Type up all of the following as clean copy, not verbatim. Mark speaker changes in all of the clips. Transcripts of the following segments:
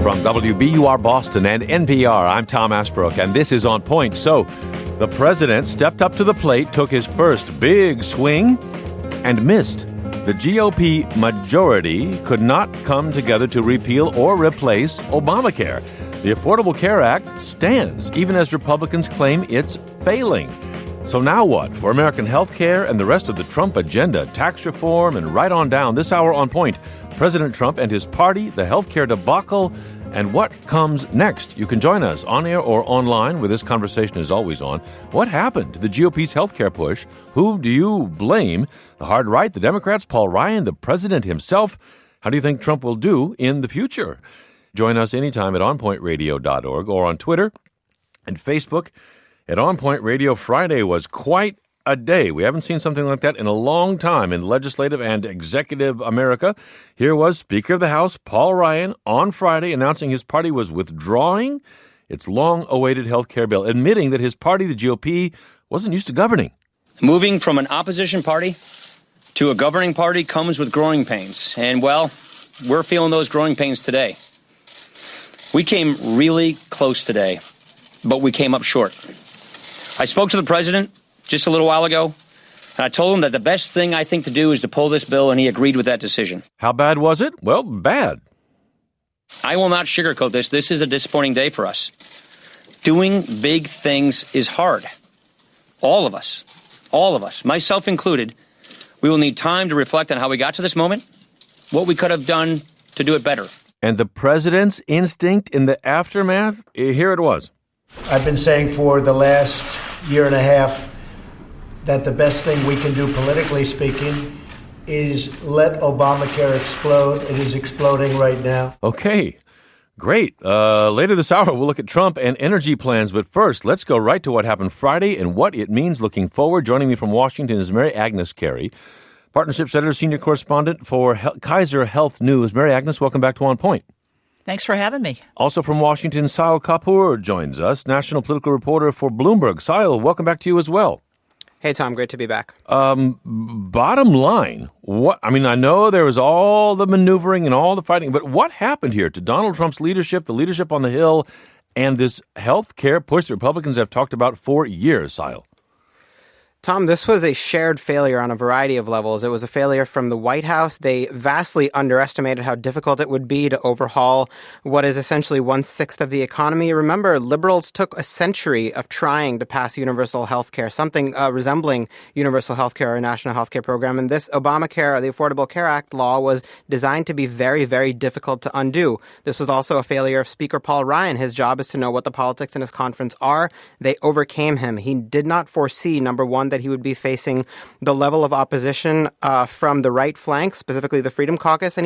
Speaker 1: From WBUR Boston and NPR, I'm Tom Ashbrook, and this is On Point. So, the president stepped up to the plate, took his first big swing, and missed. The GOP majority could not come together to repeal or replace Obamacare. The Affordable Care Act stands, even as Republicans claim it's failing. So now what? For American health care and the rest of the Trump agenda, tax reform, and right on down, this hour On Point, President Trump and his party, the health care debacle, and what comes next. You can join us on air or online, where this conversation is always on. What happened to the GOP's health care push? Who do you blame? The hard right, the Democrats, Paul Ryan, the president himself. How do you think Trump will do in the future? Join us anytime at onpointradio.org or on Twitter and Facebook. At On Point Radio, Friday was quite a day. We haven't seen something like that in a long time in legislative and executive America. Here was Speaker of the House Paul Ryan on Friday announcing his party was withdrawing its long-awaited health care bill, admitting that his party, the GOP, wasn't used to governing.
Speaker 2: Moving from an opposition party to a governing party comes with growing pains. And, well, we're feeling those growing pains today. We came really close today, but we came up short. I spoke to the president just a little while ago, and I told him that the best thing I think to do is to pull this bill, and he agreed with that decision.
Speaker 1: How bad was it? Well, bad.
Speaker 2: I will not sugarcoat this. This is a disappointing day for us. Doing big things is hard. All of us, myself included, we will need time to reflect on how we got to this moment, what we could have done to do it better.
Speaker 1: And the president's instinct in the aftermath, here it was.
Speaker 3: I've been saying for the last year and a half that the best thing we can do, politically speaking, is let Obamacare explode. It is exploding right now.
Speaker 1: Okay, great. Later this hour, we'll look at Trump and energy plans. But first, let's go right to what happened Friday and what it means looking forward. Joining me from Washington is Mary Agnes Carey, Partnerships Editor, Senior Correspondent for Kaiser Health News. Mary Agnes, welcome back to On Point.
Speaker 4: Thanks for having me.
Speaker 1: Also from Washington, Sahil Kapoor joins us, national political reporter for Bloomberg. Sahil, welcome back to you as well.
Speaker 5: Hey, Tom. Great to be back.
Speaker 1: Bottom line, I know there was all the maneuvering and all the fighting, but what happened here to Donald Trump's leadership, the leadership on the Hill, and this health care push the Republicans have talked about for years, Sahil?
Speaker 5: Tom, this was a shared failure on a variety of levels. It was a failure from the White House. They vastly underestimated how difficult it would be to overhaul what is essentially 1/6 of the economy. Remember, liberals took a century of trying to pass universal health care, something resembling universal health care or a national health care program. And this Obamacare, or the Affordable Care Act law, was designed to be very, very difficult to undo. This was also a failure of Speaker Paul Ryan. His job is to know what the politics in his conference are. They overcame him. He did not foresee, number one, that he would be facing the level of opposition from the right flank, specifically the Freedom Caucus, and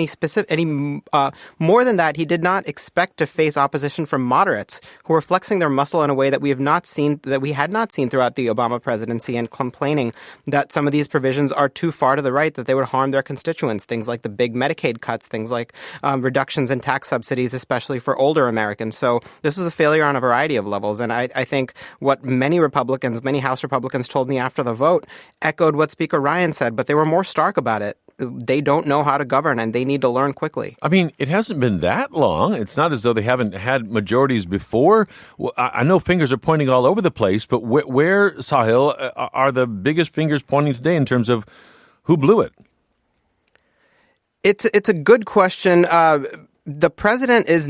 Speaker 5: more than that, he did not expect to face opposition from moderates who were flexing their muscle in a way that we had not seen throughout the Obama presidency, and complaining that some of these provisions are too far to the right, that they would harm their constituents. Things like the big Medicaid cuts, things like reductions in tax subsidies, especially for older Americans. So this was a failure on a variety of levels, and I think what many House Republicans told me after the vote echoed what Speaker Ryan said, but they were more stark about it. They don't know how to govern, and they need to learn quickly.
Speaker 1: I mean, it hasn't been that long. It's not as though they haven't had majorities before. I know fingers are pointing all over the place, but where, Sahil, are the biggest fingers pointing today in terms of who blew it?
Speaker 5: It's a good question. The president is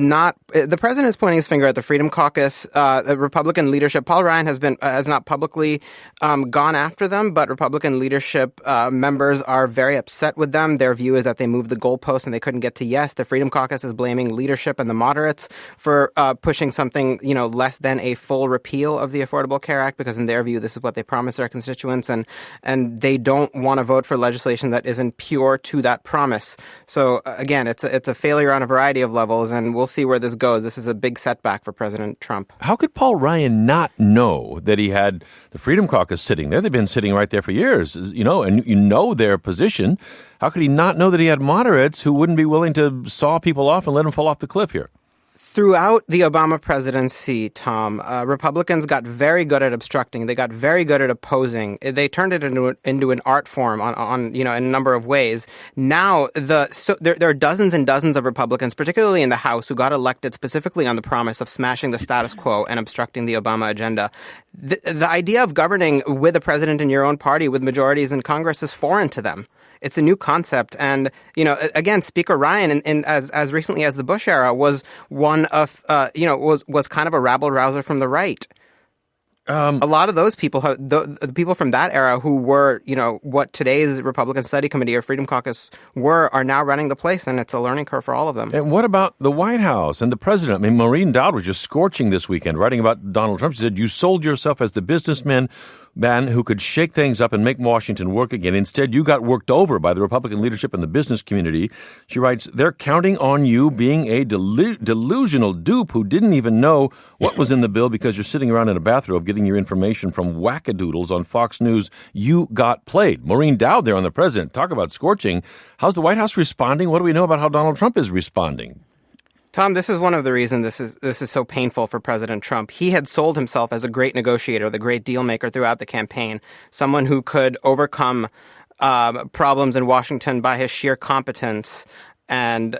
Speaker 5: pointing his finger at the Freedom Caucus, the Republican leadership. Paul Ryan has not publicly gone after them, but Republican leadership members are very upset with them. Their view is that they moved the goalpost and they couldn't get to yes. The Freedom Caucus is blaming leadership and the moderates for pushing something, less than a full repeal of the Affordable Care Act, because in their view, this is what they promised their constituents, and they don't want to vote for legislation that isn't pure to that promise. So again, it's a failure on a variety of levels, and we'll see where this goes. This is a big setback for President Trump.
Speaker 1: How could Paul Ryan not know that he had the Freedom Caucus sitting there? They've been sitting right there for years, and their position. How could he not know that he had moderates who wouldn't be willing to saw people off and let them fall off the cliff here?
Speaker 5: Throughout the Obama presidency, Tom, Republicans got very good at obstructing. They got very good at opposing. They turned it into an art form on in a number of ways. Now, there are dozens and dozens of Republicans, particularly in the House, who got elected specifically on the promise of smashing the status quo and obstructing the Obama agenda. The idea of governing with a president in your own party with majorities in Congress is foreign to them. It's a new concept. And, again, Speaker Ryan, as recently as the Bush era, was one of, was kind of a rabble-rouser from the right. A lot of those people, the people from that era who were, what today's Republican Study Committee or Freedom Caucus were, are now running the place, and it's a learning curve for all of them.
Speaker 1: And what about the White House and the president? I mean, Maureen Dowd was just scorching this weekend, writing about Donald Trump. She said, you sold yourself as the businessman who could shake things up and make Washington work again. Instead, you got worked over by the Republican leadership and the business community. She writes, they're counting on you being a delusional dupe who didn't even know what was in the bill because you're sitting around in a bathrobe getting your information from wackadoodles on Fox News. You got played. Maureen Dowd there on the president. Talk about scorching. How's the White House responding? What do we know about how Donald Trump is responding?
Speaker 5: Tom, this is one of the reasons this is so painful for President Trump. He had sold himself as a great negotiator, the great deal maker throughout the campaign, someone who could overcome problems in Washington by his sheer competence and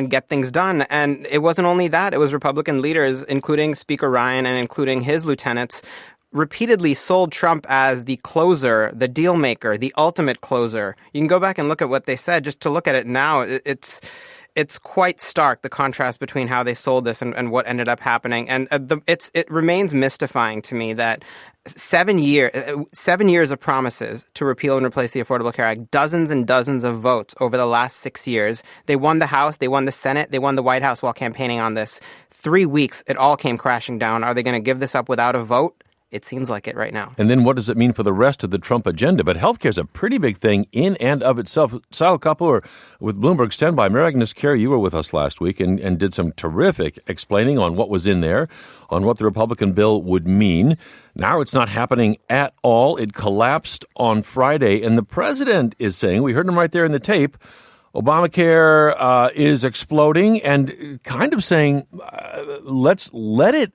Speaker 5: get things done. And it wasn't only that. It was Republican leaders, including Speaker Ryan and including his lieutenants, repeatedly sold Trump as the closer, the deal maker, the ultimate closer. You can go back and look at what they said. Just to look at it now, it's quite stark, the contrast between how they sold this and what ended up happening. And it remains mystifying to me that 7 years of promises to repeal and replace the Affordable Care Act, dozens and dozens of votes over the last 6 years. They won the House, they won the Senate, they won the White House while campaigning on this. 3 weeks, it all came crashing down. Are they going to give this up without a vote? It seems like it right now.
Speaker 1: And then what does it mean for the rest of the Trump agenda? But healthcare is a pretty big thing in and of itself. Sal Kapoor with Bloomberg Standby. Mary Agnes Carey, you were with us last week and did some terrific explaining on what was in there, on what the Republican bill would mean. Now it's not happening at all. It collapsed on Friday. And the president is saying, we heard him right there in the tape, Obamacare is exploding and kind of saying, let's let it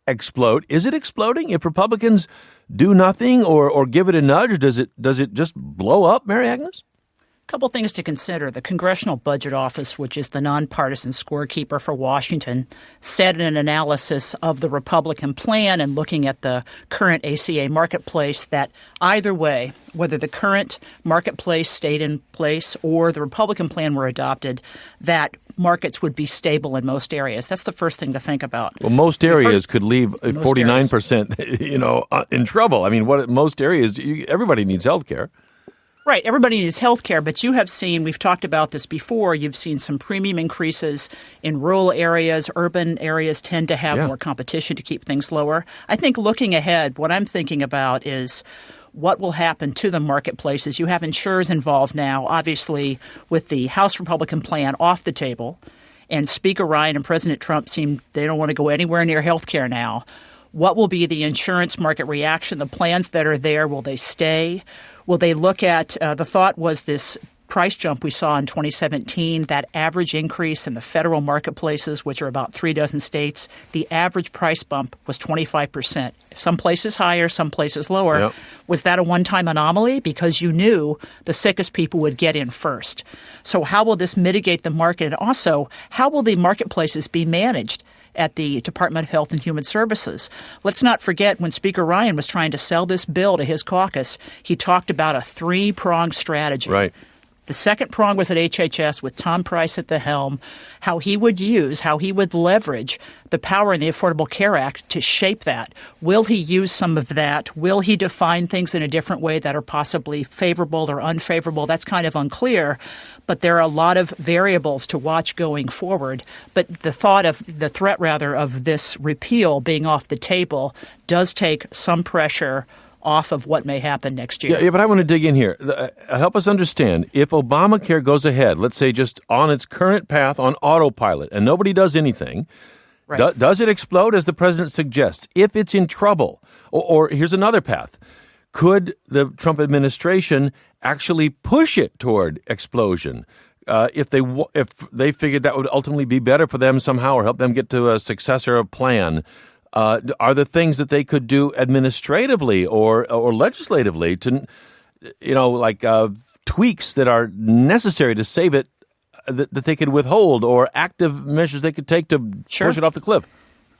Speaker 1: explode. Is it exploding? If Republicans do nothing or give it a nudge, does it just blow up, Mary Agnes?
Speaker 4: A couple things to consider. The Congressional Budget Office, which is the nonpartisan scorekeeper for Washington, said in an analysis of the Republican plan and looking at the current ACA marketplace that either way, whether the current marketplace stayed in place or the Republican plan were adopted, that markets would be stable in most areas. That's the first thing to think about.
Speaker 1: Well, most areas could leave 49%, in trouble. I mean, most areas, everybody needs health care.
Speaker 4: Right. Everybody needs health care, but you have seen, we've talked about this before, you've seen some premium increases in rural areas. Urban areas tend to have more competition to keep things lower. I think looking ahead, what I'm thinking about is what will happen to the marketplaces. You have insurers involved now, obviously, with the House Republican plan off the table. And Speaker Ryan and President Trump they don't want to go anywhere near health care now. What will be the insurance market reaction? The plans that are there, will they stay? Will they look at the thought was this price jump we saw in 2017, that average increase in the federal marketplaces, which are about 36 states, the average price bump was 25%. Some places higher, some places lower. Yep. Was that a one-time anomaly? Because you knew the sickest people would get in first. So how will this mitigate the market? And also, how will the marketplaces be managed at the Department of Health and Human Services? Let's not forget when Speaker Ryan was trying to sell this bill to his caucus, he talked about a three-pronged strategy.
Speaker 1: Right.
Speaker 4: The second prong was at HHS with Tom Price at the helm, how he would leverage the power in the Affordable Care Act to shape that. Will he use some of that? Will he define things in a different way that are possibly favorable or unfavorable? That's kind of unclear, but there are a lot of variables to watch going forward. But the threat of this repeal being off the table does take some pressure off of what may happen next year.
Speaker 1: Yeah, but I want to dig in here. Help us understand. If Obamacare goes ahead, let's say just on its current path on autopilot, and nobody does anything, right. Does it explode as the president suggests? If it's in trouble, or here's another path. Could the Trump administration actually push it toward explosion? if they figured that would ultimately be better for them somehow or help them get to a successor plan, are there things that they could do administratively or legislatively to, like tweaks that are necessary to save it that they could withhold, or active measures they could take to push it off the cliff?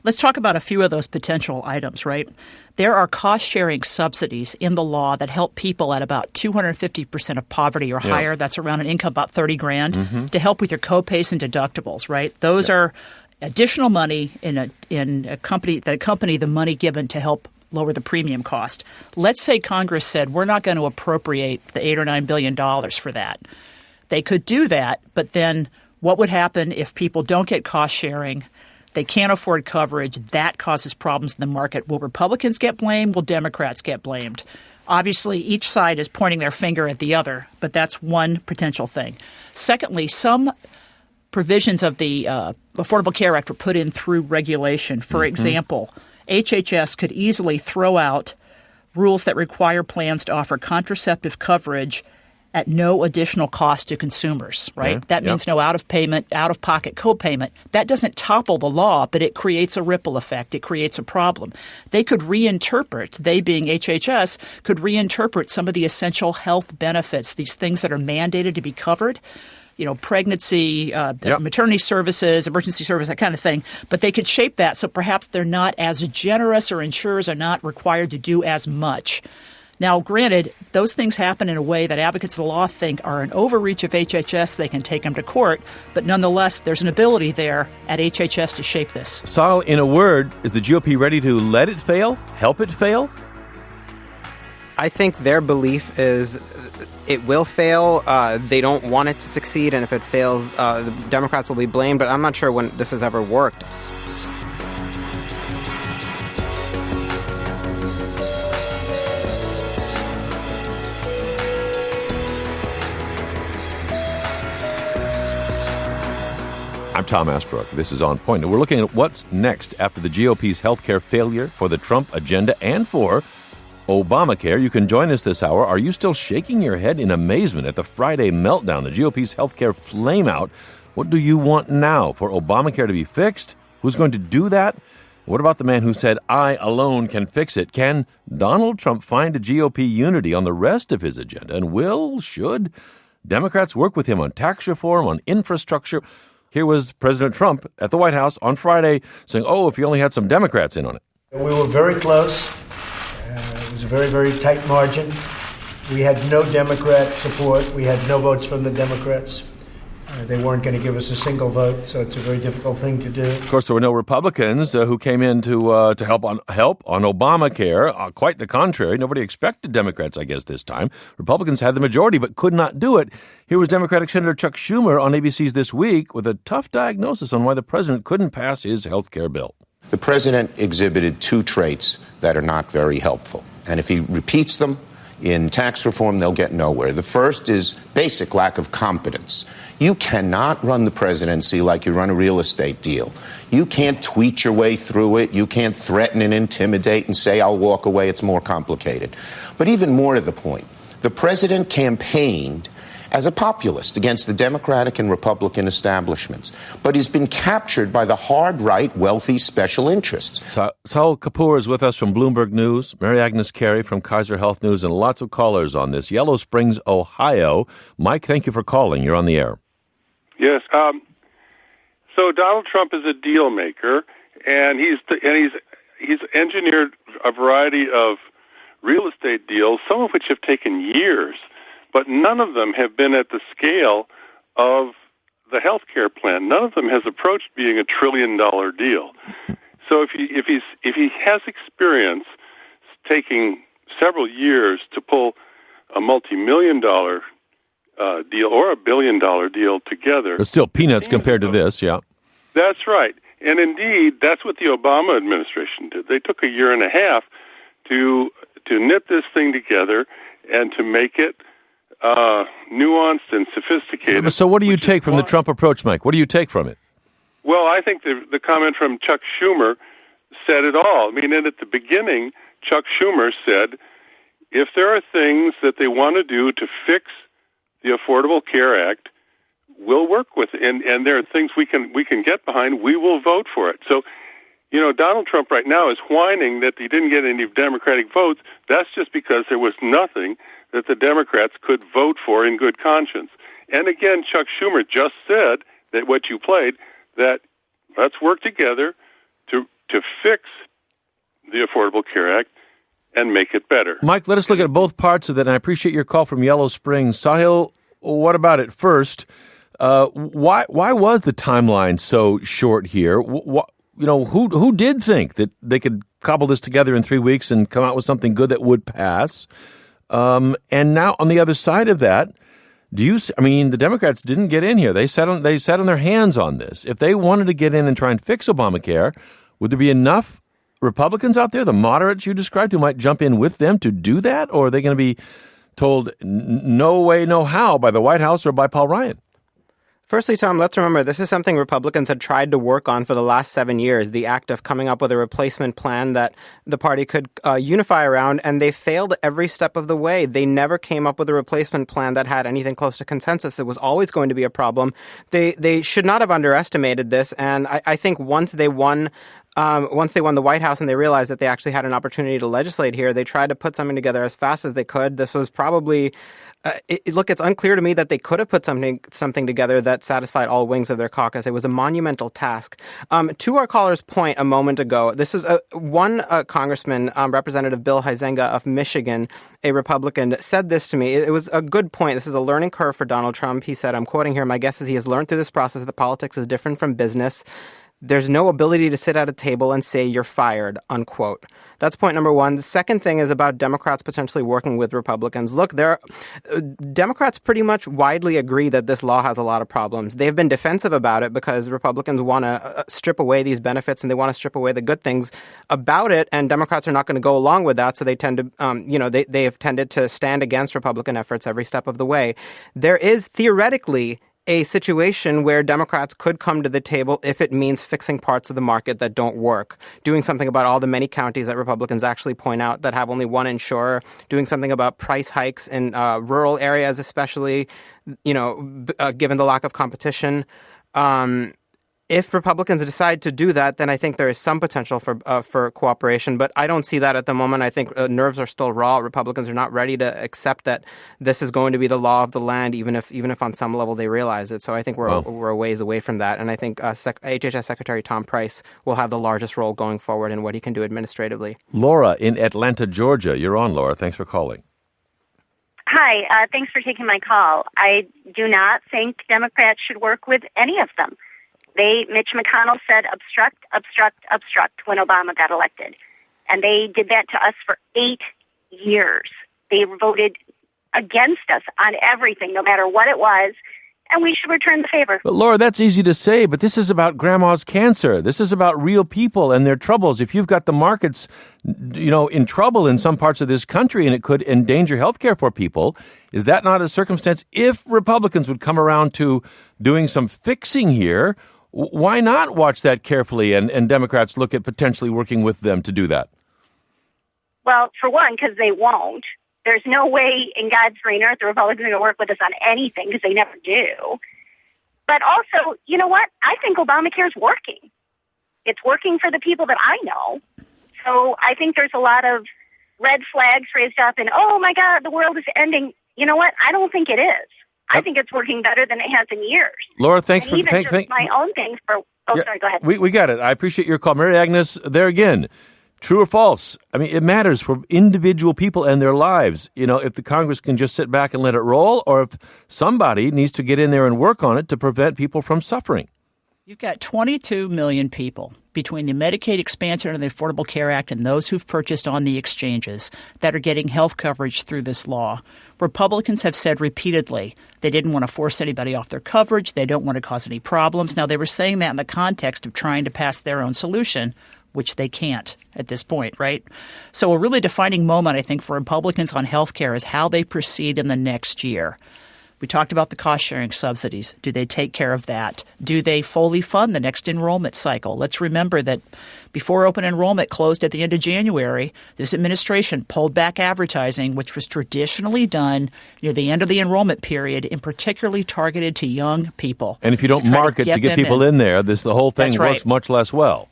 Speaker 4: Let's talk about a few of those potential items, right? There are cost-sharing subsidies in the law that help people at about 250% of poverty or higher. That's around an income about $30,000 to help with your co-pays and deductibles, right? Those are additional money in a company that accompany the money given to help lower the premium cost. Let's say Congress said we're not going to appropriate the $8 or $9 billion for that. They could do that, but then what would happen if people don't get cost-sharing? They can't afford coverage. That causes problems in the market. Will Republicans get blamed? Will Democrats get blamed? Obviously, each side is pointing their finger at the other, but that's one potential thing. Secondly, some provisions of the Affordable Care Act were put in through regulation. For example, HHS could easily throw out rules that require plans to offer contraceptive coverage at no additional cost to consumers, right?
Speaker 1: Okay.
Speaker 4: That means no out-of-pocket co-payment. That doesn't topple the law, but it creates a ripple effect. It creates a problem. They could reinterpret, they being HHS, could reinterpret some of the essential health benefits, these things that are mandated to be covered, pregnancy, maternity services, emergency service, that kind of thing. But they could shape that so perhaps they're not as generous, or insurers are not required to do as much. Now, granted, those things happen in a way that advocates of the law think are an overreach of HHS. They can take them to court. But nonetheless, there's an ability there at HHS to shape this.
Speaker 1: Sal, in a word, is the GOP ready to let it fail, help it fail?
Speaker 5: I think their belief is it will fail. They don't want it to succeed. And if it fails, the Democrats will be blamed. But I'm not sure when this has ever worked.
Speaker 1: I'm Tom Ashbrook. This is On Point. And we're looking at what's next after the GOP's healthcare failure, for the Trump agenda, and for Obamacare. You can join us this hour. Are you still shaking your head in amazement at the Friday meltdown, the GOP's healthcare flameout? What do you want now? For Obamacare to be fixed? Who's going to do that? What about the man who said, I alone can fix it? Can Donald Trump find a GOP unity on the rest of his agenda? And should Democrats work with him on tax reform, on infrastructure? Here was President Trump at the White House on Friday saying, if you only had some Democrats in on it.
Speaker 3: We were very close. It was a very, very tight margin. We had no Democrat support. We had no votes from the Democrats. They weren't going to give us a single vote, so it's a very difficult thing to do.
Speaker 1: Of course, there were no Republicans who came in to help on Obamacare. Quite the contrary. Nobody expected Democrats, I guess, this time. Republicans had the majority but could not do it. Here was Democratic Senator Chuck Schumer on ABC's This Week with a tough diagnosis on why the president couldn't pass his health care bill.
Speaker 6: The president exhibited two traits that are not very helpful. And if he repeats them in tax reform, they'll get nowhere. The first is basic lack of competence. You cannot run the presidency like you run a real estate deal. You can't tweet your way through it. You can't threaten and intimidate and say, I'll walk away. It's more complicated. But even more to the point, the president campaigned as a populist against the Democratic and Republican establishments, but he's been captured by the hard right, wealthy special interests.
Speaker 1: Saul Kapoor is with us from Bloomberg News, Mary Agnes Carey from Kaiser Health News, and lots of callers on this. Yellow Springs, Ohio. Mike, thank you for calling. You're on the air.
Speaker 7: Yes. So Donald Trump is a deal maker, and he's engineered a variety of real estate deals, some of which have taken years, but none of them have been at the scale of the health care plan. None of them has approached being a $1 trillion deal. So if he has experience taking several years to pull a multi-million-dollar deal or $1 billion deal together.
Speaker 1: But still peanuts compared to this, yeah.
Speaker 7: That's right. And indeed, that's what the Obama administration did. They took a year and a half to knit this thing together and to make it nuanced and sophisticated.
Speaker 1: Yeah, so what do you take from the Trump approach, Mike? What do you take from it?
Speaker 7: Well, I think the comment from Chuck Schumer said it all. I mean, and at the beginning, Chuck Schumer said, if there are things that they want to do to fix the Affordable Care Act, we'll work with it. And there are things we can get behind. We will vote for it. So, Donald Trump right now is whining that he didn't get any Democratic votes. That's just because there was nothing that the Democrats could vote for in good conscience. And again, Chuck Schumer just said that what you played, that let's work together to fix the Affordable Care Act and make it better.
Speaker 1: Mike, let us look at both parts of that, and I appreciate your call from Yellow Springs. Sahil, what about it? First, why was the timeline so short here? Who did think that they could cobble this together in 3 weeks and come out with something good that would pass? And now on the other side of that, the Democrats didn't get in here. They sat on their hands on this. If they wanted to get in and try and fix Obamacare, would there be enough Republicans out there, the moderates you described, who might jump in with them to do that? Or are they going to be told no way, no how by the White House or by Paul Ryan?
Speaker 5: Firstly, Tom, let's remember this is something Republicans had tried to work on for the last 7 years, the act of coming up with a replacement plan that the party could unify around, and they failed every step of the way. They never came up with a replacement plan that had anything close to consensus. It was always going to be a problem. They should not have underestimated this, and I think once they won the White House and they realized that they actually had an opportunity to legislate here, they tried to put something together as fast as they could. This was probably it's unclear to me that they could have put something together that satisfied all wings of their caucus. It was a monumental task. To our caller's point a moment ago, this was one congressman, Representative Bill Huizenga of Michigan, a Republican, said this to me. It was a good point. This is a learning curve for Donald Trump. He said, I'm quoting here, "My guess is he has learned through this process that politics is different from business. There's no ability to sit at a table and say you're fired," unquote. That's point number one. The second thing is about Democrats potentially working with Republicans. Look, Democrats pretty much widely agree that this law has a lot of problems. They've been defensive about it because Republicans want to strip away these benefits and they want to strip away the good things about it, and Democrats are not going to go along with that, so they tend to, they have tended to stand against Republican efforts every step of the way. There is theoretically a situation where Democrats could come to the table if it means fixing parts of the market that don't work, doing something about all the many counties that Republicans actually point out that have only one insurer, doing something about price hikes in rural areas, especially, given the lack of competition. If Republicans decide to do that, then I think there is some potential for cooperation. But I don't see that at the moment. I think nerves are still raw. Republicans are not ready to accept that this is going to be the law of the land, even if on some level they realize it. So I think we're a ways away from that. And I think HHS Secretary Tom Price will have the largest role going forward in what he can do administratively.
Speaker 1: Laura in Atlanta, Georgia. You're on, Laura. Thanks for calling.
Speaker 8: Hi. Thanks for taking my call. I do not think Democrats should work with any of them. Mitch McConnell said obstruct, obstruct, obstruct when Obama got elected. And they did that to us for 8 years. They voted against us on everything, no matter what it was, and we should return the favor.
Speaker 1: But Laura, that's easy to say, but this is about grandma's cancer. This is about real people and their troubles. If you've got the markets, in trouble in some parts of this country and it could endanger health care for people, is that not a circumstance? If Republicans would come around to doing some fixing here, why not watch that carefully and Democrats look at potentially working with them to do that?
Speaker 8: Well, for one, because they won't. There's no way in God's green earth the Republicans are going to work with us on anything because they never do. But also, you know what? I think Obamacare is working. It's working for the people that I know. So I think there's a lot of red flags raised up and, oh, my God, the world is ending. You know what? I don't think it is. I think it's working better than it has in years.
Speaker 1: Laura, thanks
Speaker 8: and
Speaker 1: for
Speaker 8: my own things for. Sorry, go ahead.
Speaker 1: We got it. I appreciate your call, Mary Agnes. There again, true or false? I mean, it matters for individual people and their lives. If the Congress can just sit back and let it roll, or if somebody needs to get in there and work on it to prevent people from suffering.
Speaker 4: You've got 22 million people between the Medicaid expansion and the Affordable Care Act and those who've purchased on the exchanges that are getting health coverage through this law. Republicans have said repeatedly they didn't want to force anybody off their coverage. They don't want to cause any problems. Now, they were saying that in the context of trying to pass their own solution, which they can't at this point, right? So a really defining moment, I think, for Republicans on health care is how they proceed in the next year. We talked about the cost-sharing subsidies. Do they take care of that? Do they fully fund the next enrollment cycle? Let's remember that before open enrollment closed at the end of January, this administration pulled back advertising, which was traditionally done near the end of the enrollment period, and particularly targeted to young people.
Speaker 1: And if you don't market to get people in there, the whole thing works much less well.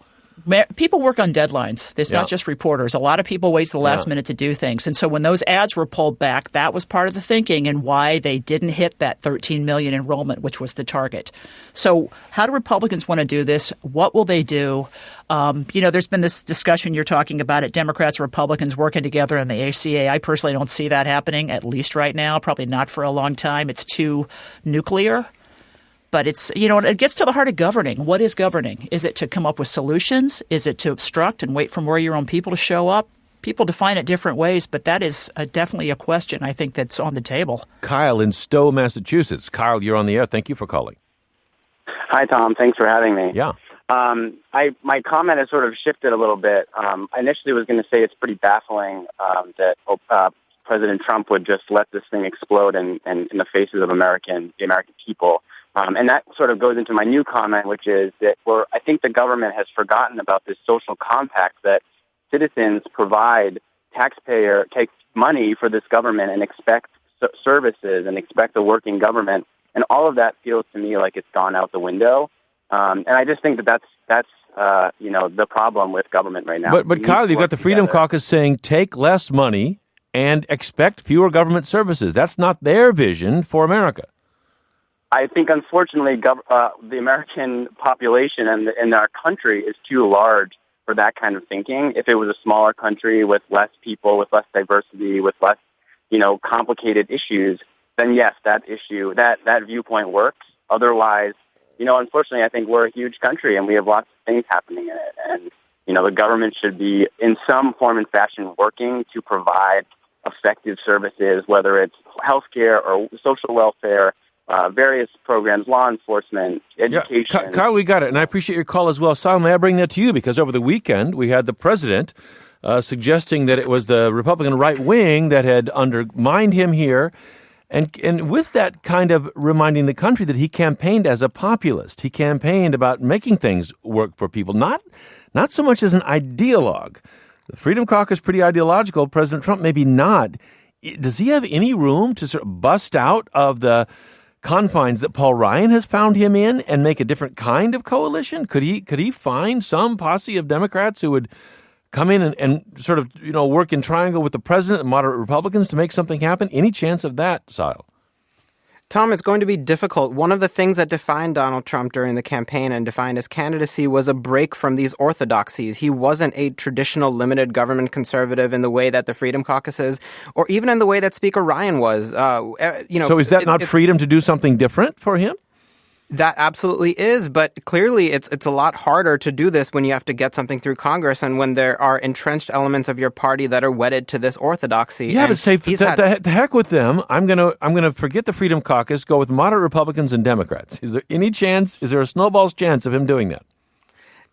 Speaker 4: People work on deadlines. There's not just reporters. A lot of people wait to the last minute to do things. And so when those ads were pulled back, that was part of the thinking and why they didn't hit that 13 million enrollment, which was the target. So how do Republicans want to do this? What will they do? There's been this discussion you're talking about it, Democrats, Republicans working together in the ACA. I personally don't see that happening, at least right now, probably not for a long time. It's too nuclear. But it's, it gets to the heart of governing. What is governing? Is it to come up with solutions? Is it to obstruct and wait for more of your own people to show up? People define it different ways, but that is definitely a question I think that's on the table. Kyle in Stowe, Massachusetts. Kyle, you're on the air. Thank you for calling.
Speaker 9: Hi, Tom. Thanks for having me.
Speaker 1: Yeah.
Speaker 9: My comment has sort of shifted a little bit. I initially was going to say it's pretty baffling that President Trump would just let this thing explode in the faces of the American people. And that sort of goes into my new comment, which is that I think the government has forgotten about this social compact that citizens take money for this government and expect services and expect a working government. And all of that feels to me like it's gone out the window. And I just think that's the problem with government right now.
Speaker 1: But Kyle, you've got the Freedom Caucus saying take less money and expect fewer government services. That's not their vision for America.
Speaker 9: I think, unfortunately, the American population and our country is too large for that kind of thinking. If it was a smaller country with less people, with less diversity, with less, complicated issues, then yes, that viewpoint works. Otherwise, unfortunately, I think we're a huge country and we have lots of things happening in it. And, the government should be in some form and fashion working to provide effective services, whether it's healthcare or social welfare, various programs, law enforcement, education.
Speaker 1: Yeah, Kyle, we got it. And I appreciate your call as well. Sal, may I bring that to you? Because over the weekend, we had the president suggesting that it was the Republican right wing that had undermined him here. And with that kind of reminding the country that he campaigned as a populist. He campaigned about making things work for people, not so much as an ideologue. The Freedom Caucus, pretty ideological. President Trump, maybe not. Does he have any room to sort of bust out of the confines that Paul Ryan has found him in and make a different kind of coalition? Could he find some posse of Democrats who would come in and sort of, work in triangle with the president and moderate Republicans to make something happen? Any chance of that, Sile?
Speaker 5: Tom, it's going to be difficult. One of the things that defined Donald Trump during the campaign and defined his candidacy was a break from these orthodoxies. He wasn't a traditional limited government conservative in the way that the Freedom Caucus is, or even in the way that Speaker Ryan was.
Speaker 1: So is that not freedom to do something different for him?
Speaker 5: That absolutely is, but clearly it's a lot harder to do this when you have to get something through Congress and when there are entrenched elements of your party that are wedded to this orthodoxy.
Speaker 1: Yeah, but say the heck with them. I'm gonna forget the Freedom Caucus, go with moderate Republicans and Democrats. Is there any chance? Is there a snowball's chance of him doing that?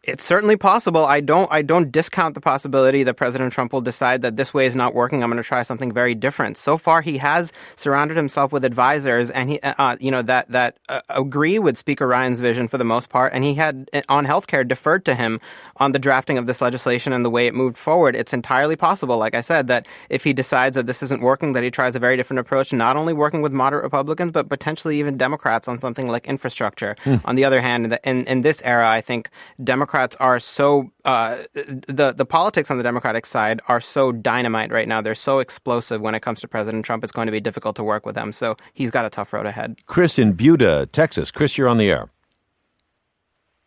Speaker 5: It's certainly possible. I don't discount the possibility that President Trump will decide that this way is not working. I'm going to try something very different. So far, he has surrounded himself with advisors, and he, that agree with Speaker Ryan's vision for the most part. And he had on healthcare deferred to him on the drafting of this legislation and the way it moved forward. It's entirely possible, like I said, that if he decides that this isn't working, that he tries a very different approach, not only working with moderate Republicans, but potentially even Democrats on something like infrastructure. On the other hand, in this era, I think Democrats are so the politics on the Democratic side are so dynamite right now. They're so explosive when it comes to President Trump. It's going to be difficult to work with them. So he's got a tough road ahead.
Speaker 1: Chris in Buda, Texas. Chris, you're on the air.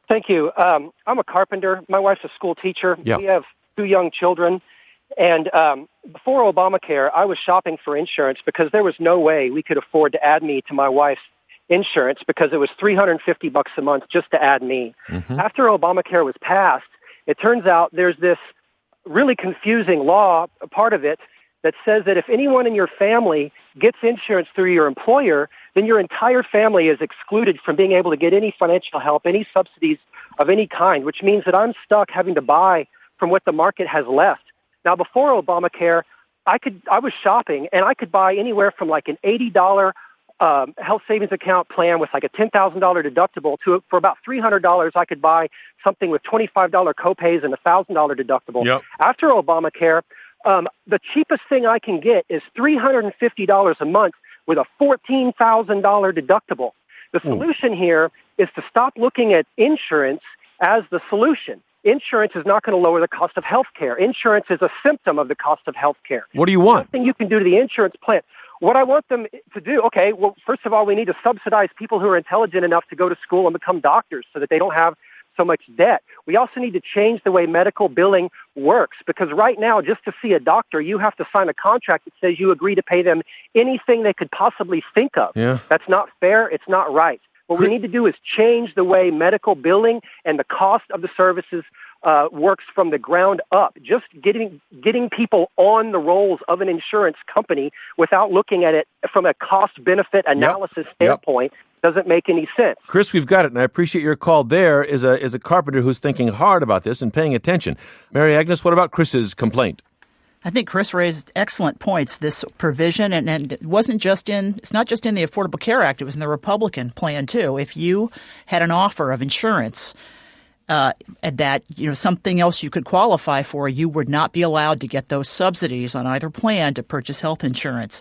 Speaker 10: Thank you. I'm a carpenter. My wife's a school teacher.
Speaker 1: Yeah.
Speaker 10: We have 2 young children. And before Obamacare, I was shopping for insurance because there was no way we could afford to add me to my wife's insurance because it was $350 a month just to add me. Mm-hmm. After Obamacare was passed, it turns out there's this really confusing law, a part of it, that says that if anyone in your family gets insurance through your employer, then your entire family is excluded from being able to get any financial help, any subsidies of any kind, which means that I'm stuck having to buy from what the market has left. Now, before Obamacare, I was shopping and I could buy anywhere from like an $80 health savings account plan with like a $10,000 deductible for about $300, I could buy something with $25 copays and a $1,000 deductible.
Speaker 1: Yep.
Speaker 10: After Obamacare, the cheapest thing I can get is $350 a month with a $14,000 deductible. The solution here is to stop looking at insurance as the solution. Insurance is not going to lower the cost of health care. Insurance is a symptom of the cost of health care.
Speaker 1: What do you want?
Speaker 10: Nothing you can do to the insurance plan. What I want them to do, okay, well, first of all, we need to subsidize people who are intelligent enough to go to school and become doctors so that they don't have so much debt. We also need to change the way medical billing works, because right now, just to see a doctor, you have to sign a contract that says you agree to pay them anything they could possibly think of.
Speaker 1: Yeah.
Speaker 10: That's not fair. It's not right. What we need to do is change the way medical billing and the cost of the services works from the ground up. Just getting people on the rolls of an insurance company without looking at it from a cost-benefit analysis standpoint doesn't make any sense.
Speaker 1: Chris, we've got it, and I appreciate your call. There is a carpenter who's thinking hard about this and paying attention. Mary Agnes, what about Chris's complaint?
Speaker 4: I think Chris raised excellent points. This provision, and it's not just in the Affordable Care Act, it was in the Republican plan too. If you had an offer of insurance that something else you could qualify for, you would not be allowed to get those subsidies on either plan to purchase health insurance.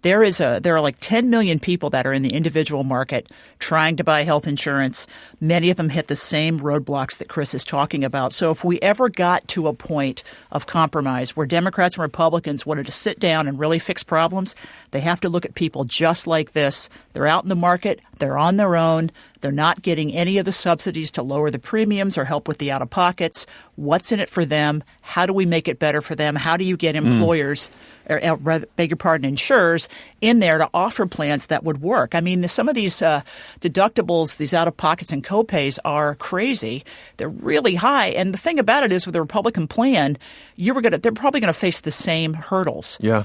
Speaker 4: There are like 10 million people that are in the individual market trying to buy health insurance. Many of them hit the same roadblocks that Chris is talking about. So if we ever got to a point of compromise where Democrats and Republicans wanted to sit down and really fix problems, they have to look at people just like this. They're out in the market. They're on their own. They're not getting any of the subsidies to lower the premiums or help with the out-of-pockets. What's in it for them? How do we make it better for them? How do you get employers, insurers in there to offer plans that would work? I mean, some of these deductibles, these out-of-pockets and copays are crazy. They're really high. And the thing about it is with the Republican plan, they're probably going to face the same hurdles.
Speaker 1: Yeah.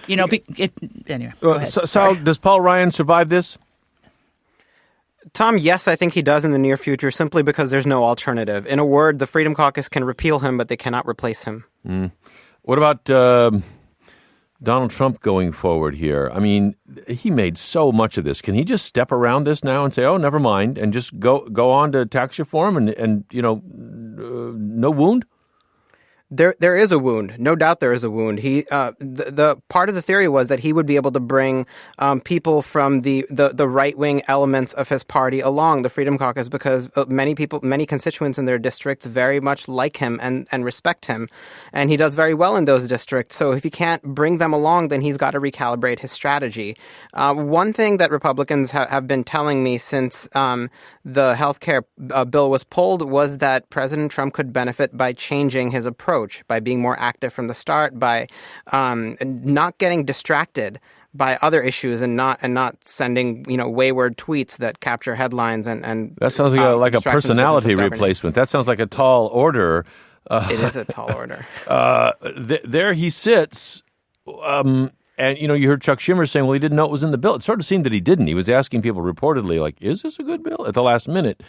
Speaker 4: Anyway, go ahead.
Speaker 1: So does Paul Ryan survive this?
Speaker 5: Tom, yes, I think he does in the near future simply because there's no alternative. In a word, the Freedom Caucus can repeal him, but they cannot replace him.
Speaker 1: What about Donald Trump going forward here? I mean, he made so much of this. Can he just step around this now and say, oh, never mind, and just go on to tax reform and no wound?
Speaker 5: There is a wound. No doubt there is a wound. The part of the theory was that he would be able to bring people from the right-wing elements of his party along, the Freedom Caucus, because many constituents in their districts very much like him and respect him. And he does very well in those districts. So if he can't bring them along, then he's got to recalibrate his strategy. One thing that Republicans have been telling me since the health care bill was pulled was that President Trump could benefit by changing his approach, by being more active from the start, by not getting distracted by other issues and not sending wayward tweets that capture headlines and
Speaker 1: that sounds like a personality replacement. That sounds like a tall order.
Speaker 5: It is a tall order.
Speaker 1: There he sits. And, you heard Chuck Schumer saying, well, he didn't know it was in the bill. It sort of seemed that he didn't. He was asking people reportedly, like, is this a good bill? At the last minute.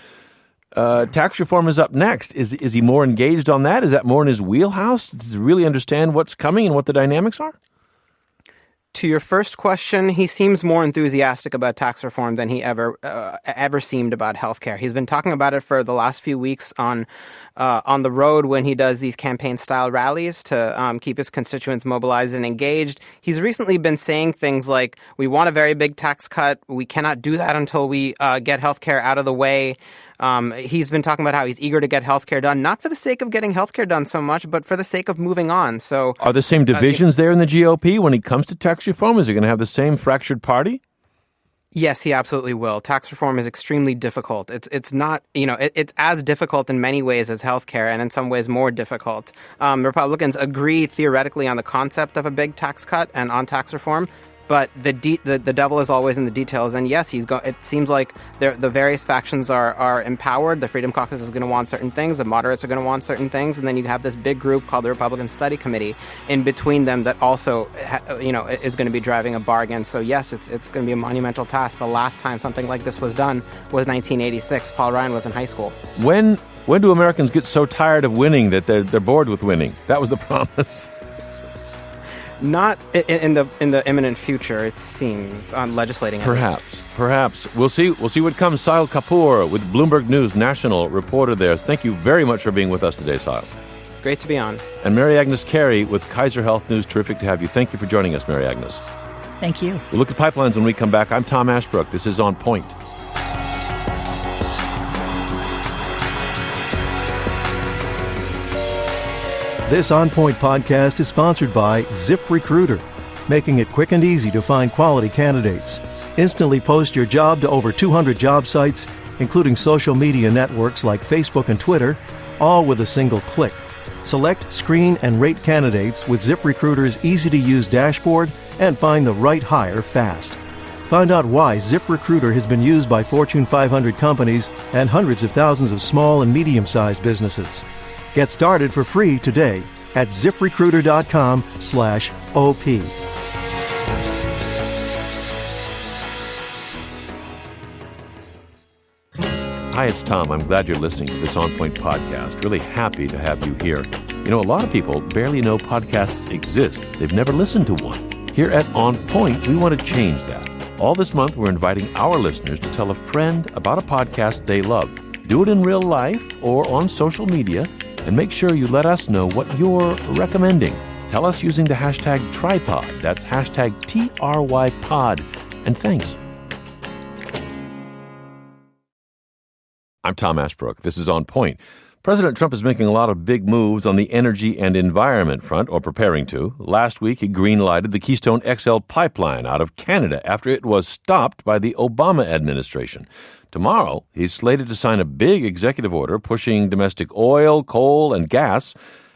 Speaker 1: Tax reform is up next. Is he more engaged on that? Is that more in his wheelhouse? Does he really understand what's coming and what the dynamics are?
Speaker 5: To your first question, he seems more enthusiastic about tax reform than he ever seemed about healthcare. He's been talking about it for the last few weeks on the road when he does these campaign-style rallies to keep his constituents mobilized and engaged. He's recently been saying things like, we want a very big tax cut. We cannot do that until we get healthcare out of the way. He's been talking about how he's eager to get healthcare done, not for the sake of getting healthcare done so much, but for the sake of moving on. So,
Speaker 1: are the same divisions there in the GOP when it comes to tax reform? Is he going to have the same fractured party?
Speaker 5: Yes, he absolutely will. Tax reform is extremely difficult. It's not, it's as difficult in many ways as healthcare, and in some ways more difficult. Republicans agree theoretically on the concept of a big tax cut and on tax reform. But the devil is always in the details. And yes, it seems like the various factions are empowered. The Freedom Caucus is going to want certain things. The moderates are going to want certain things. And then you have this big group called the Republican Study Committee in between them that also, is going to be driving a bargain. So yes, it's going to be a monumental task. The last time something like this was done was 1986. Paul Ryan was in high school.
Speaker 1: When do Americans get so tired of winning that they're bored with winning? That was the promise.
Speaker 5: Not in the imminent future, it seems, on legislating.
Speaker 1: Perhaps. We'll see what comes. Sahil Kapoor with Bloomberg News national reporter there. Thank you very much for being with us today, Sahil.
Speaker 5: Great to be on.
Speaker 1: And Mary Agnes Carey with Kaiser Health News. Terrific to have you. Thank you for joining us, Mary Agnes.
Speaker 4: Thank you.
Speaker 1: We'll look at pipelines when we come back. I'm Tom Ashbrook. This is On Point.
Speaker 11: This On Point podcast is sponsored by ZipRecruiter, making it quick and easy to find quality candidates. Instantly post your job to over 200 job sites, including social media networks like Facebook and Twitter, all with a single click. Select, screen, and rate candidates with ZipRecruiter's easy-to-use dashboard and find the right hire fast. Find out why ZipRecruiter has been used by Fortune 500 companies and hundreds of thousands of small and medium-sized businesses. Get started for free today at ZipRecruiter.com/OP.
Speaker 1: Hi, it's Tom. I'm glad you're listening to this On Point podcast. Really happy to have you here. You know, a lot of people barely know podcasts exist. They've never listened to one. Here at On Point, we want to change that. All this month, we're inviting our listeners to tell a friend about a podcast they love. Do it in real life or on social media, and make sure you let us know what you're recommending. Tell us using the hashtag tripod. That's hashtag TRYPod. And thanks. I'm Tom Ashbrook. This is On Point. President Trump is making a lot of big moves on the energy and environment front, or preparing to. Last week, he green-lighted the Keystone XL pipeline out of Canada after it was stopped by the Obama administration. Tomorrow, he's slated to sign a big executive order pushing domestic oil, coal, and gas,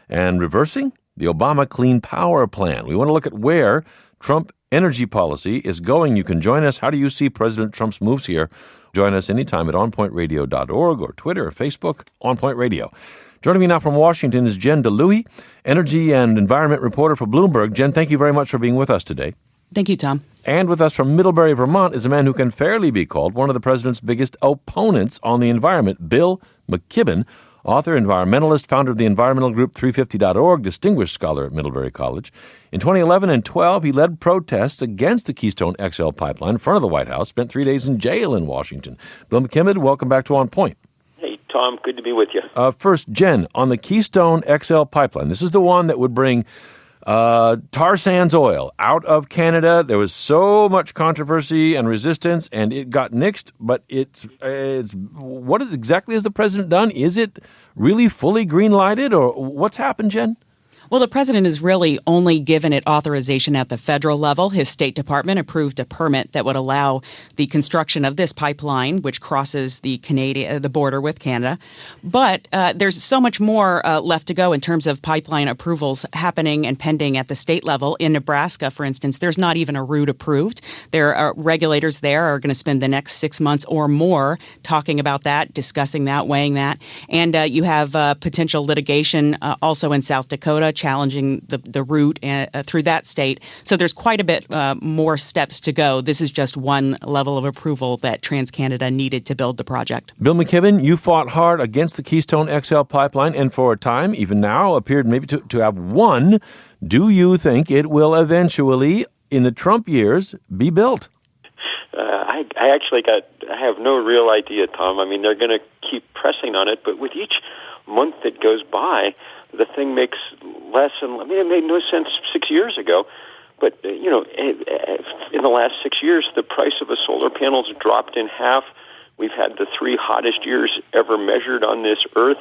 Speaker 1: and reversing the Obama Clean Power Plan. We want to look at where Trump energy policy is going. You can join us. How do you see President Trump's moves here? Join us anytime at onpointradio.org or Twitter or Facebook, On Point Radio. Joining me now from Washington is Jen DeLuey, energy and environment reporter for Bloomberg. Jen, thank you very much for being with us today.
Speaker 12: Thank you, Tom.
Speaker 1: And with us from Middlebury, Vermont, is a man who can fairly be called one of the president's biggest opponents on the environment, Bill McKibben, author, environmentalist, founder of the environmental group 350.org, distinguished scholar at Middlebury College. In 2011 and 12, he led protests against the Keystone XL pipeline in front of the White House, spent 3 days in jail in Washington. Bill McKibben, welcome back to On Point.
Speaker 13: Hey, Tom, good to be with you.
Speaker 1: First, Jen, on the Keystone XL pipeline, this is the one that would bring tar sands oil out of Canada. There was so much controversy and resistance, and it got nixed. But it's what exactly has the president done? Is it really fully green-lighted, or what's happened, Jen?
Speaker 12: Well, the president has really only given it authorization at the federal level. His State Department approved a permit that would allow the construction of this pipeline, which crosses the border with Canada. But there's so much more left to go in terms of pipeline approvals happening and pending at the state level. In Nebraska, for instance, there's not even a route approved. There are regulators there are going to spend the next 6 months or more talking about that, discussing that, weighing that. And you have potential litigation also in South Dakota, challenging the route through that state. So there's quite a bit more steps to go. This is just one level of approval that TransCanada needed to build the project.
Speaker 1: Bill McKibben, you fought hard against the Keystone XL pipeline and for a time, even now, appeared maybe to have won. Do you think it will eventually, in the Trump years, be built?
Speaker 13: I actually have no real idea, Tom. I mean, they're going to keep pressing on it, but with each month that goes by, the thing makes less and it made no sense 6 years ago. But, in the last 6 years, the price of a solar panel's dropped in half. We've had the 3 hottest years ever measured on this earth,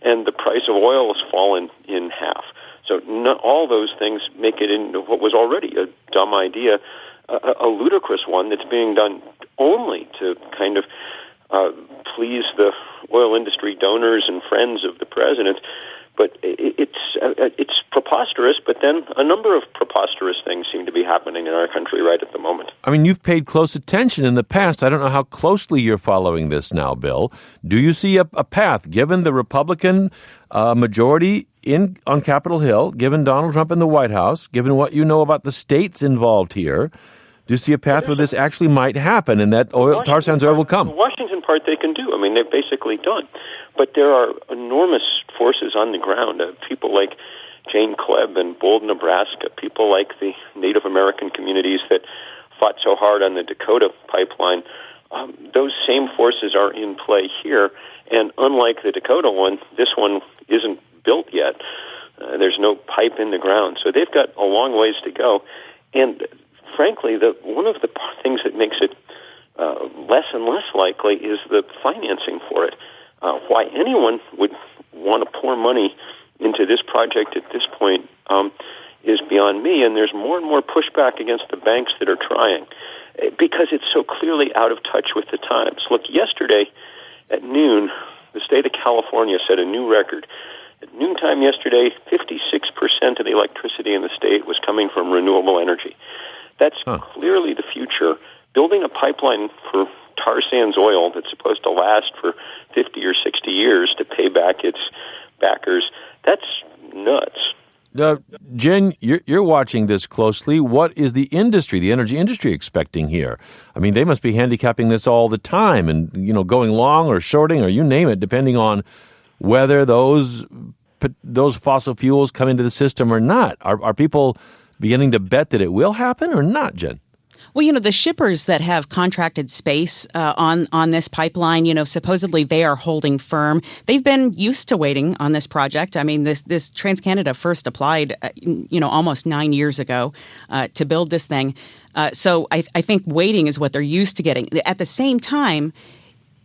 Speaker 13: and the price of oil has fallen in half. So all those things make it into what was already a dumb idea, a ludicrous one that's being done only to kind of please the oil industry donors and friends of the president. But it's preposterous, but then a number of preposterous things seem to be happening in our country right at the moment.
Speaker 1: I mean, you've paid close attention in the past. I don't know how closely you're following this now, Bill. Do you see a path, given the Republican majority on Capitol Hill, given Donald Trump in the White House, given what you know about the states involved here, do you see a path where this actually might happen and that tar sands oil will come?
Speaker 13: The Washington part they can do. I mean, they're basically done. But there are enormous forces on the ground, people like Jane Klebb in Bold, Nebraska, people like the Native American communities that fought so hard on the Dakota pipeline. Those same forces are in play here, and unlike the Dakota one, this one isn't built yet. There's no pipe in the ground, so they've got a long ways to go. And frankly, one of the things that makes it less and less likely is the financing for it. Why anyone would want to pour money into this project at this point is beyond me, and there's more and more pushback against the banks that are trying because it's so clearly out of touch with the times. Look, yesterday at noon, the state of California set a new record. At noontime yesterday, 56% of the electricity in the state was coming from renewable energy. That's clearly the future. Building a pipeline for tar sands oil that's supposed to last for 50 or 60 years to pay back its backers, that's nuts.
Speaker 1: Jen, you're watching this closely. What is the energy industry expecting here? I mean, they must be handicapping this all the time and, going long or shorting or you name it, depending on whether those fossil fuels come into the system or not. Are people beginning to bet that it will happen or not, Jen?
Speaker 12: Well, the shippers that have contracted space on this pipeline, supposedly they are holding firm. They've been used to waiting on this project. I mean, this TransCanada first applied, almost 9 years ago to build this thing. So I think waiting is what they're used to getting. At the same time,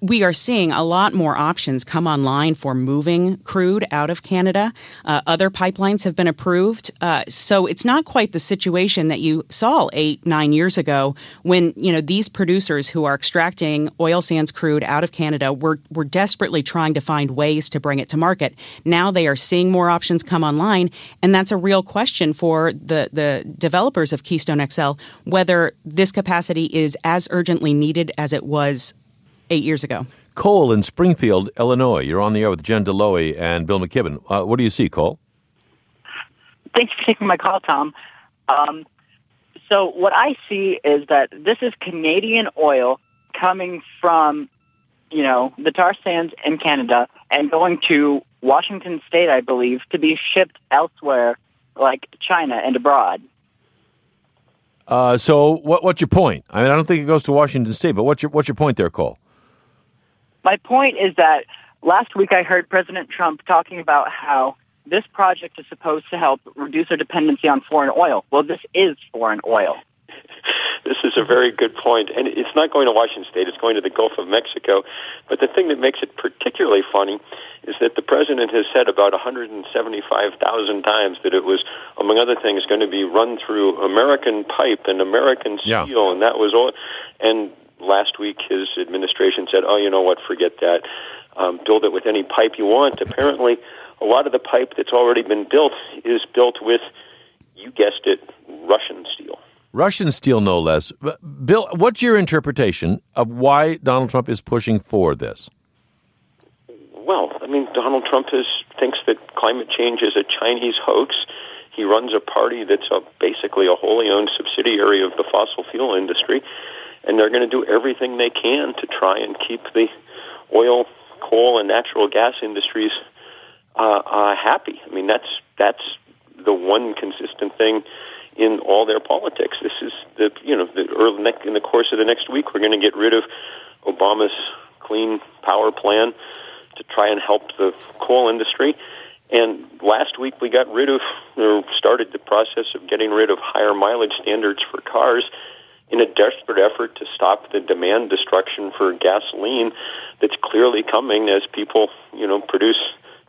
Speaker 12: we are seeing a lot more options come online for moving crude out of Canada. Other pipelines have been approved. So it's not quite the situation that you saw 8-9 years ago when, these producers who are extracting oil sands crude out of Canada were desperately trying to find ways to bring it to market. Now they are seeing more options come online, and that's a real question for the developers of Keystone XL, whether this capacity is as urgently needed as it was 8 years ago.
Speaker 1: Cole in Springfield, Illinois. You're on the air with Jen DeLoy and Bill McKibben. What do you see, Cole?
Speaker 14: Thanks for taking my call, Tom. So what I see is that this is Canadian oil coming from, the tar sands in Canada and going to Washington State, I believe, to be shipped elsewhere, like China and abroad.
Speaker 1: So what's your point? I mean, I don't think it goes to Washington State, but what's your point there, Cole?
Speaker 14: My point is that last week I heard President Trump talking about how this project is supposed to help reduce our dependency on foreign oil. Well, this is foreign oil.
Speaker 13: This is a very good point. And it's not going to Washington State. It's going to the Gulf of Mexico. But the thing that makes it particularly funny is that the president has said about 175,000 times that it was, among other things, going to be run through American pipe and American steel, and that was all. And last week his administration said, oh, you know what, forget that. Build it with any pipe you want. Apparently, a lot of the pipe that's already been built is built with, you guessed it, Russian steel.
Speaker 1: Russian steel, no less. Bill, what's your interpretation of why Donald Trump is pushing for this?
Speaker 13: Well, I mean, Donald Trump thinks that climate change is a Chinese hoax. He runs a party that's basically a wholly owned subsidiary of the fossil fuel industry, and they're going to do everything they can to try and keep the oil, coal, and natural gas industries happy. I mean, that's the one consistent thing in all their politics. This is in the course of the next week, we're going to get rid of Obama's clean power plan to try and help the coal industry. And last week we started the process of getting rid of higher mileage standards for cars in a desperate effort to stop the demand destruction for gasoline that's clearly coming as people, produce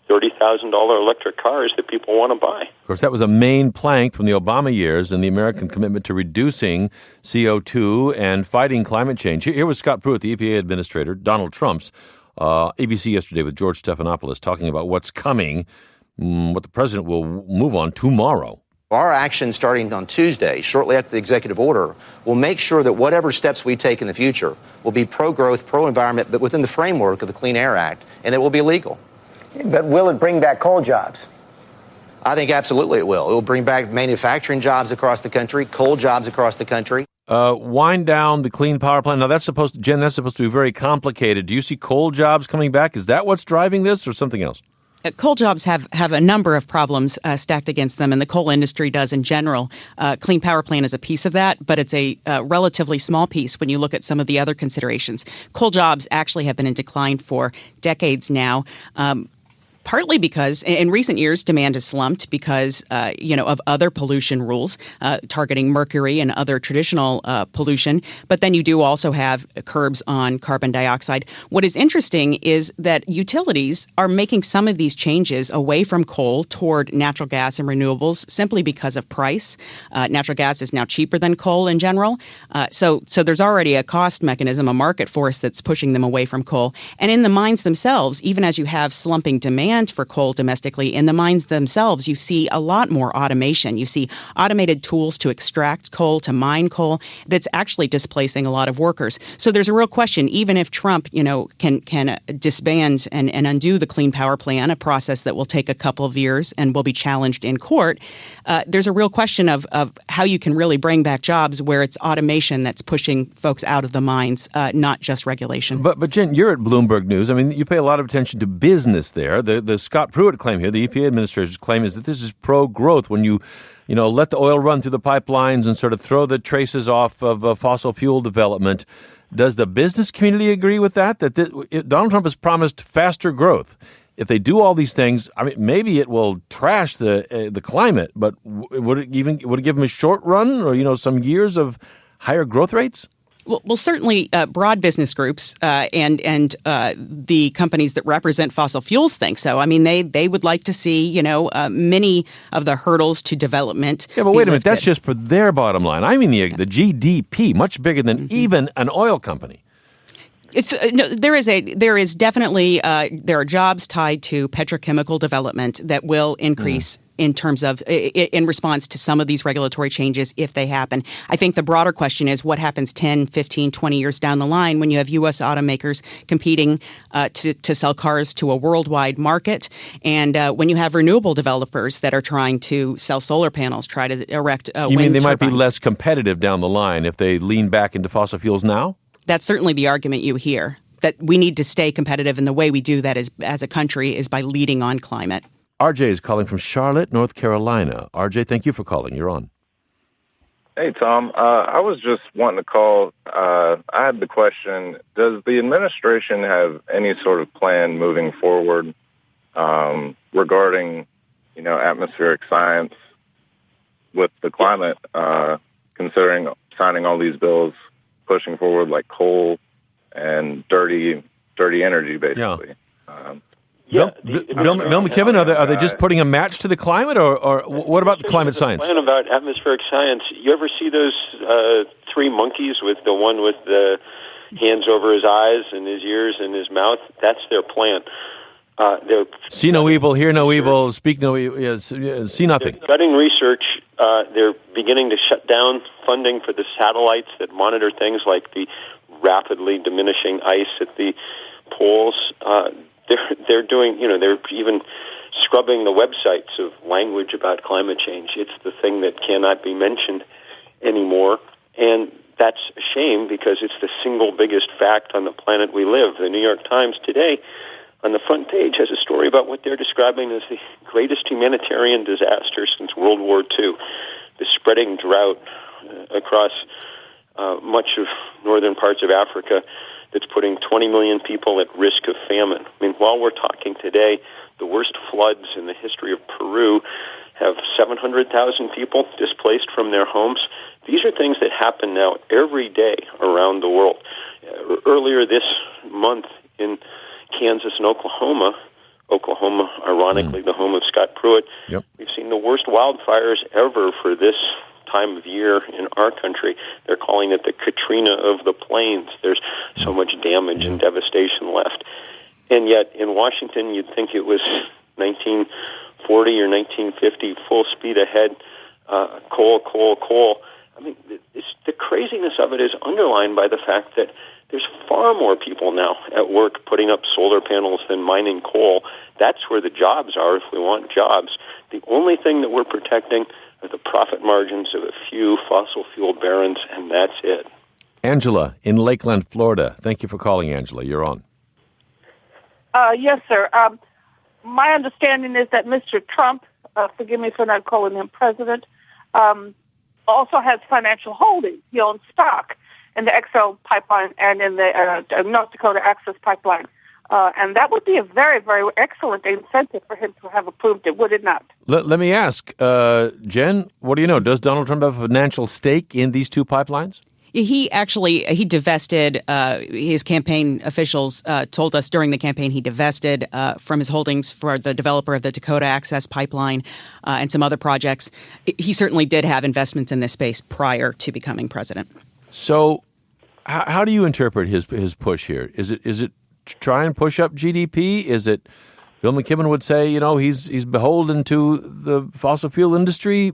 Speaker 13: $30,000 electric cars that people want to buy.
Speaker 1: Of course, that was a main plank from the Obama years and the American commitment to reducing CO2 and fighting climate change. Here was Scott Pruitt, the EPA administrator, Donald Trump's, ABC yesterday with George Stephanopoulos, talking about what's coming, what the president will move on tomorrow.
Speaker 15: Our action starting on Tuesday, shortly after the executive order, will make sure that whatever steps we take in the future will be pro-growth, pro-environment, but within the framework of the Clean Air Act, and it will be legal.
Speaker 16: But will it bring back coal jobs?
Speaker 15: I think absolutely it will. It will bring back manufacturing jobs across the country, coal jobs across the country.
Speaker 1: Wind down the clean power plant. Now, that's supposed to be very complicated. Do you see coal jobs coming back? Is that what's driving this or something else?
Speaker 12: Coal jobs have a number of problems stacked against them, and the coal industry does in general. Clean Power Plan is a piece of that, but it's a relatively small piece when you look at some of the other considerations. Coal jobs actually have been in decline for decades now. Partly because in recent years demand has slumped because of other pollution rules targeting mercury and other traditional pollution. But then you do also have curbs on carbon dioxide. What is interesting is that utilities are making some of these changes away from coal toward natural gas and renewables simply because of price. Natural gas is now cheaper than coal in general. So there's already a cost mechanism, a market force that's pushing them away from coal. And in the mines themselves, even as you have slumping demand for coal domestically, in the mines themselves, you see a lot more automation. You see automated tools to extract coal, to mine coal, that's actually displacing a lot of workers. So there's a real question, even if Trump, can disband and undo the Clean Power Plan, a process that will take a couple of years and will be challenged in court, there's a real question of how you can really bring back jobs where it's automation that's pushing folks out of the mines, not just regulation.
Speaker 1: But Jen, you're at Bloomberg News. I mean, you pay a lot of attention to business there. The Scott Pruitt claim here, the EPA administrator's claim, is that this is pro-growth when you let the oil run through the pipelines and sort of throw the traces off of fossil fuel development. Does the business community agree with that? Donald Trump has promised faster growth. If they do all these things, I mean, maybe it will trash the climate, but would it give them a short run or some years of higher growth rates?
Speaker 12: Well, certainly broad business groups and the companies that represent fossil fuels think so. I mean, they would like to see, many of the hurdles to development.
Speaker 1: Yeah, but wait a minute. That's just for their bottom line. I mean, the GDP, much bigger than even an oil company.
Speaker 12: There is definitely there are jobs tied to petrochemical development that will increase in terms of in response to some of these regulatory changes if they happen. I think the broader question is what happens 10, 15, 20 years down the line when you have U.S. automakers competing to sell cars to a worldwide market, and when you have renewable developers that are trying to sell solar panels, try to erect wind turbines.
Speaker 1: You mean they might be less competitive down the line if they lean back into fossil fuels now?
Speaker 12: That's certainly the argument you hear, that we need to stay competitive, and the way we do that is, as a country, is by leading on climate.
Speaker 1: RJ is calling from Charlotte, North Carolina. RJ, thank you for calling. You're on.
Speaker 17: Hey, Tom. I was just wanting to call. I had the question, does the administration have any sort of plan moving forward regarding, atmospheric science with the climate, considering signing all these bills, pushing forward like coal and dirty energy, basically?
Speaker 1: Yeah. Bill McKibben, are they just putting a match to the climate, or what about the climate science?
Speaker 13: Plan about atmospheric science. You ever see those three monkeys with the one with the hands over his eyes and his ears and his mouth? That's their plan.
Speaker 1: See no evil, hear no evil, speak no evil, see nothing.
Speaker 13: They're gutting research. They're beginning to shut down funding for the satellites that monitor things like the rapidly diminishing ice at the poles. They're doing, they're even scrubbing the websites of language about climate change. It's the thing that cannot be mentioned anymore. And that's a shame because it's the single biggest fact on the planet we live. The New York Times today, on the front page, has a story about what they're describing as the greatest humanitarian disaster since World War II, the spreading drought across much of northern parts of Africa that's putting 20 million people at risk of famine. I mean, while we're talking today, the worst floods in the history of Peru have 700,000 people displaced from their homes. These are things that happen now every day around the world. Earlier this month in Kansas and Oklahoma, ironically, the home of Scott Pruitt, we've seen the worst wildfires ever for this time of year in our country. They're calling it the Katrina of the plains. There's so much damage and devastation left. And yet in Washington, you'd think it was 1940 or 1950, full speed ahead, coal. I mean, the craziness of it is underlined by the fact that there's far more people now at work putting up solar panels than mining coal. That's where the jobs are if we want jobs. The only thing that we're protecting are the profit margins of a few fossil fuel barons, and that's it.
Speaker 1: Angela in Lakeland, Florida. Thank you for calling, Angela. You're on.
Speaker 18: Yes, sir. my understanding is that Mr. Trump, forgive me for not calling him president, also has financial holdings. He owns stock in the XL pipeline and in the North Dakota Access Pipeline. And that would be a very, very excellent incentive for him to have approved it, would it not?
Speaker 1: Let me ask, Jen, what do you know? Does Donald Trump have a financial stake in these two pipelines?
Speaker 12: He divested, his campaign officials told us during the campaign he divested from his holdings for the developer of the Dakota Access Pipeline and some other projects. He certainly did have investments in this space prior to becoming president.
Speaker 1: So how do you interpret his push here? Is it try and push up GDP? Is it, Bill McKibben would say, he's beholden to the fossil fuel industry?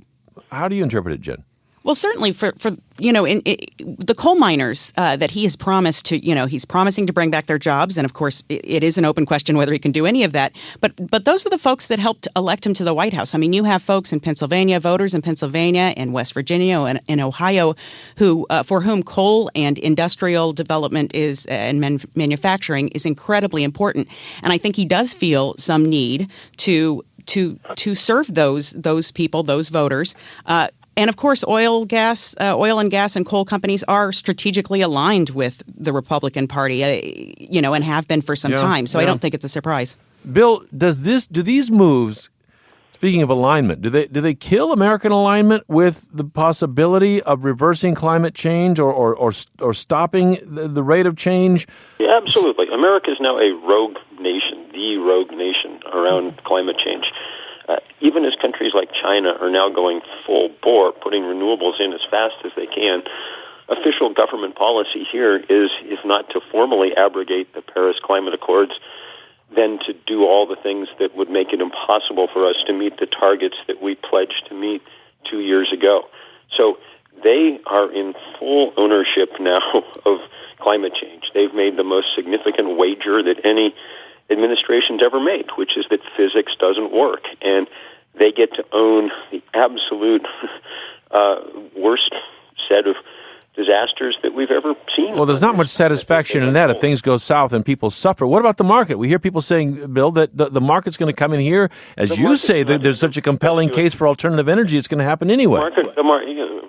Speaker 1: How do you interpret it, Jen?
Speaker 12: Well, certainly for the coal miners that he has promised to, he's promising to bring back their jobs. And of course, it is an open question whether he can do any of that. But those are the folks that helped elect him to the White House. I mean, you have folks in Pennsylvania, voters in Pennsylvania and West Virginia and in Ohio who for whom coal and industrial development is and manufacturing is incredibly important. And I think he does feel some need to serve those people, those voters. And of course, oil and gas and coal companies are strategically aligned with the Republican Party, and have been for some time. So I don't think it's a surprise.
Speaker 1: Bill, do these moves, speaking of alignment, do they kill American alignment with the possibility of reversing climate change or stopping the rate of change?
Speaker 13: Yeah, absolutely. America is now a rogue nation, the rogue nation around climate change. Even as countries like China are now going full bore, putting renewables in as fast as they can, official government policy here is not to formally abrogate the Paris Climate Accords, then to do all the things that would make it impossible for us to meet the targets that we pledged to meet 2 years ago. So they are in full ownership now of climate change. They've made the most significant wager that any administration's ever made, which is that physics doesn't work, and they get to own the absolute worst set of disasters that we've ever seen.
Speaker 1: Well, there's not much satisfaction in that if things go south and people suffer. What about the market? We hear people saying, Bill, that the market's going to come in here. As you say, that there's such a compelling case for alternative energy, it's going to happen anyway.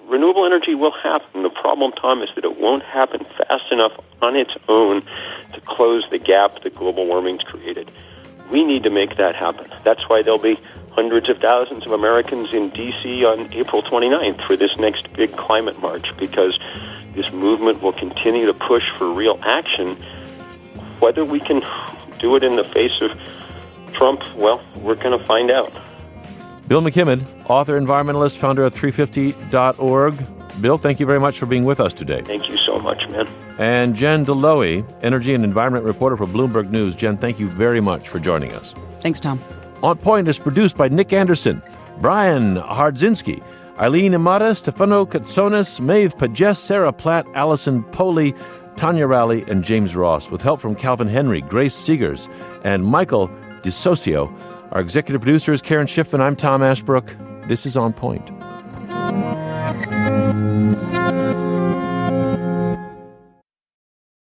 Speaker 13: Renewable energy will happen. The problem, Tom, is that it won't happen fast enough on its own to close the gap that global warming's created. We need to make that happen. That's why there'll be hundreds of thousands of Americans in D.C. on April 29th for this next big climate march, because this movement will continue to push for real action. Whether we can do it in the face of Trump, well, we're going to find out.
Speaker 1: Bill McKibben, author, environmentalist, founder of 350.org. Bill, thank you very much for being with us today.
Speaker 13: Thank you so much, man.
Speaker 1: And Jen Deloe, energy and environment reporter for Bloomberg News. Jen, thank you very much for joining us.
Speaker 12: Thanks, Tom.
Speaker 1: On Point is produced by Nick Anderson, Brian Hardzinski, Eileen Imada, Stefano Katsonis, Maeve Pages, Sarah Platt, Allison Poley, Tanya Rowley, and James Ross, with help from Calvin Henry, Grace Seegers, and Michael DeSocio. Our executive producer is Karen Schiff, and I'm Tom Ashbrook. This is On Point.